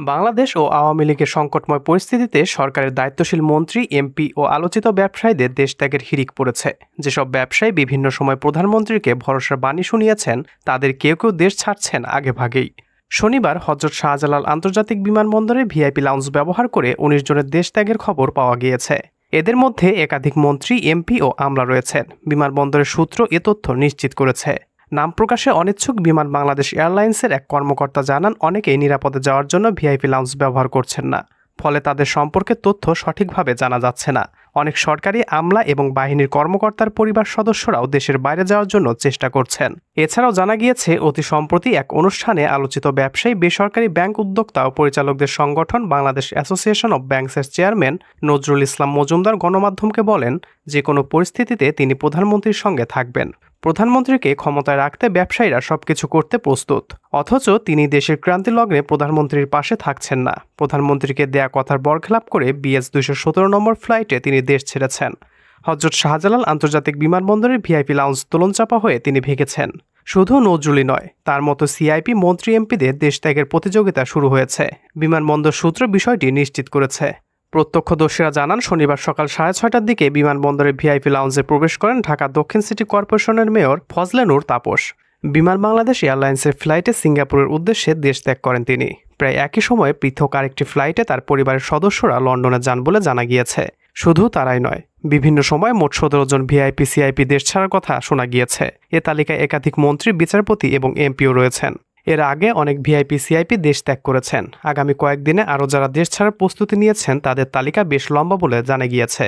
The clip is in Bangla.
বাংলাদেশ ও আওয়ামী লীগের সংকটময় পরিস্থিতিতে সরকারের দায়িত্বশীল মন্ত্রী, এমপি ও আলোচিত ব্যবসায়ীদের দেশ ত্যাগের হিড়িক পড়েছে। যেসব ব্যবসায়ী বিভিন্ন সময় প্রধানমন্ত্রীকে ভরসার বাণী শুনিয়েছেন, তাদের কেউ কেউ দেশ ছাড়ছেন আগেভাগেই। শনিবার হযরত শাহজালাল আন্তর্জাতিক বিমানবন্দরে ভিআইপি লাউঞ্জ ব্যবহার করে ১৯ জনের দেশ ত্যাগের খবর পাওয়া গিয়েছে। এদের মধ্যে একাধিক মন্ত্রী, এমপি ও আমলা রয়েছেন। বিমানবন্দরের সূত্র এ তথ্য নিশ্চিত করেছে। নাম প্রকাশে অনিচ্ছুক বিমান বাংলাদেশ এয়ারলাইন্সের এক কর্মকর্তা জানান, অনেকেই নিরাপদে যাওয়ার জন্য ভিআইপি লাউঞ্জ ব্যবহার করছেন না। ফলে তাদের সম্পর্কে তথ্য সঠিকভাবে জানা যাচ্ছে না। অনেক সরকারি আমলা এবং বাহিনীর কর্মকর্তার পরিবার সদস্যরাও দেশের বাইরে যাওয়ার জন্য চেষ্টা করছেন। এছাড়াও জানা গিয়েছে, অতি সম্প্রতি এক অনুষ্ঠানে আলোচিত ব্যবসায়ী, বেসরকারি ব্যাংক উদ্যোক্তা ও পরিচালকদের সংগঠন বাংলাদেশ অ্যাসোসিয়েশন অব ব্যাংকসের চেয়ারম্যান নজরুল ইসলাম মজুমদার গণমাধ্যমকে বলেন, যে কোনো পরিস্থিতিতে তিনি প্রধানমন্ত্রীর সঙ্গে থাকবেন। প্রধানমন্ত্রীকে ক্ষমতায় রাখতে ব্যবসায়ীরা সবকিছু করতে প্রস্তুত, অথচ তিনি দেশের ক্রান্তি লগ্নে প্রধানমন্ত্রীর পাশে থাকছেন না। প্রধানমন্ত্রীকে দেয়া কথার বরখেলাপ করে BS 217 নম্বর ফ্লাইটে তিনি দেশ ছেড়েছেন। হযরত শাহজালাল আন্তর্জাতিক বিমানবন্দরের ভিআইপি লাউঞ্জ দোলনচাপা হয়ে তিনি ভেঙেছেন। শুধু নজরুলই নয়, তার মতো সিআইপি মন্ত্রী, এমপিদের দেশ ত্যাগের প্রতিযোগিতা শুরু হয়েছে। বিমানবন্দর সূত্র বিষয়টি নিশ্চিত করেছে। প্রত্যক্ষদর্শীরা জানান, শনিবার সকাল 6:30টার দিকে বিমানবন্দরের ভিআইপি লাউঞ্জে প্রবেশ করেন ঢাকা দক্ষিণ সিটি কর্পোরেশনের মেয়র ফজলে নূর তাপস। বিমান বাংলাদেশ এয়ারলাইন্সের ফ্লাইটে সিঙ্গাপুরের উদ্দেশ্যে দেশ ত্যাগ করেন তিনি। প্রায় একই সময়ে পৃথক আরেকটি ফ্লাইটে তার পরিবারের সদস্যরা লন্ডনে যান বলে জানা গিয়েছে। শুধু তারাই নয়, বিভিন্ন সময় মোট 17 জন ভিআইপি, সিআইপি দেশ ছাড়ার কথা শোনা গিয়েছে। এ তালিকায় একাধিক মন্ত্রী, বিচারপতি এবং এমপিও রয়েছেন। এর আগে অনেক ভিআইপি, সিআইপি দেশ ত্যাগ করেছেন। আগামী কয়েকদিনে আরও যারা দেশ ছাড়ার প্রস্তুতি নিয়েছেন, তাদের তালিকা বেশ লম্বা বলে জানা গিয়েছে।